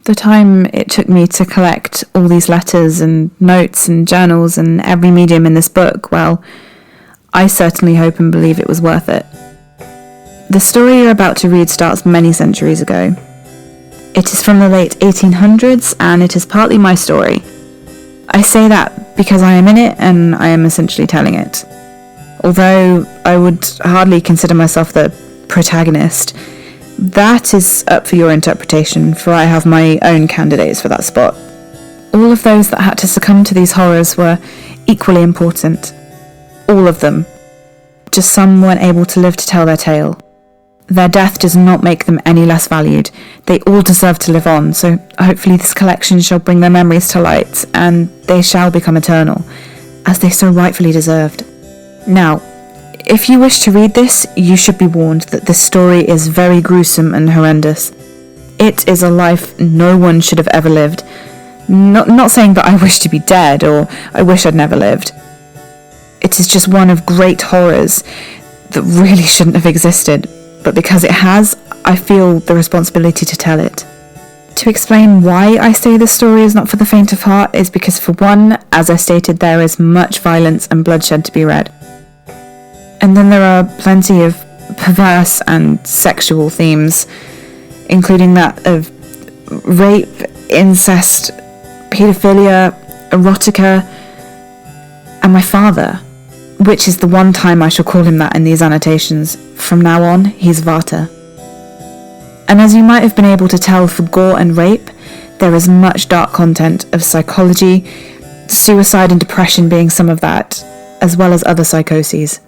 The time it took me to collect all these letters and notes and journals and every medium in this book, well, I certainly hope and believe it was worth it. The story you're about to read starts many centuries ago. It is from the late 1800s, and it is partly my story. I say that because I am in it, and I am essentially telling it. Although I would hardly consider myself the protagonist, that is up for your interpretation, for I have my own candidates for that spot. All of those that had to succumb to these horrors were equally important. All of them. Just some weren't able to live to tell their tale. Their death does not make them any less valued. They all deserve to live on, so hopefully this collection shall bring their memories to light, and they shall become eternal, as they so rightfully deserved. Now, if you wish to read this, you should be warned that this story is very gruesome and horrendous. It is a life no one should have ever lived. Not saying that I wish to be dead, or I wish I'd never lived. It is just one of great horrors that really shouldn't have existed, but because it has, I feel the responsibility to tell it. To explain why I say this story is not for the faint of heart is because, for one, as I stated, there is much violence and bloodshed to be read. And then there are plenty of perverse and sexual themes, including that of rape, incest, paedophilia, erotica, and my father, which is the one time I shall call him that in these annotations. From now on, he's Vata. And as you might have been able to tell for gore and rape, there is much dark content of psychology, suicide and depression being some of that, as well as other psychoses.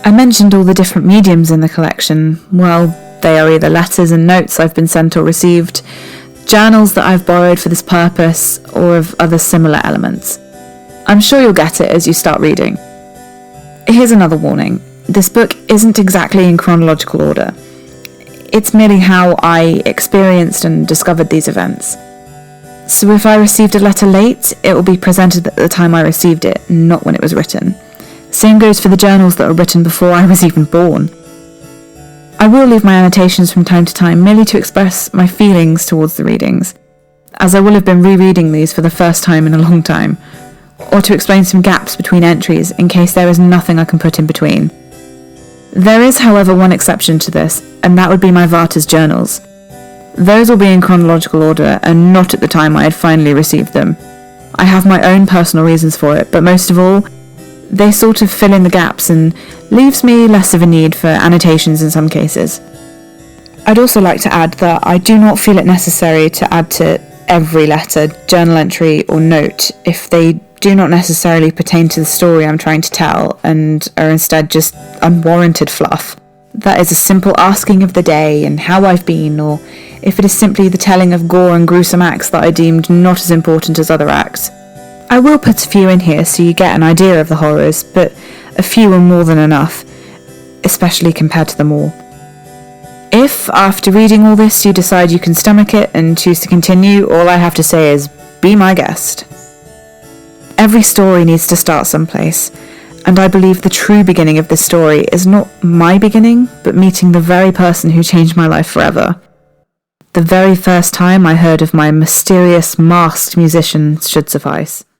I mentioned all the different mediums in the collection. Well, they are either letters and notes I've been sent or received, journals that I've borrowed for this purpose, or of other similar elements. I'm sure you'll get it as you start reading. Here's another warning. This book isn't exactly in chronological order. It's merely how I experienced and discovered these events. So if I received a letter late, it will be presented at the time I received it, not when it was written. Same goes for the journals that were written before I was even born. I will leave my annotations from time to time merely to express my feelings towards the readings, as I will have been rereading these for the first time in a long time, or to explain some gaps between entries in case there is nothing I can put in between. There is, however, one exception to this, and that would be my Vata's journals. Those will be in chronological order and not at the time I had finally received them. I have my own personal reasons for it, but most of all, they sort of fill in the gaps and leaves me less of a need for annotations in some cases. I'd also like to add that I do not feel it necessary to add to every letter, journal entry or note if they do not necessarily pertain to the story I'm trying to tell and are instead just unwarranted fluff. That is a simple asking of the day and how I've been, or if it is simply the telling of gore and gruesome acts that I deemed not as important as other acts. I will put a few in here so you get an idea of the horrors, but a few are more than enough, especially compared to them all. If, after reading all this, you decide you can stomach it and choose to continue, all I have to say is, be my guest. Every story needs to start someplace, and I believe the true beginning of this story is not my beginning, but meeting the very person who changed my life forever. The very first time I heard of my mysterious masked musician should suffice.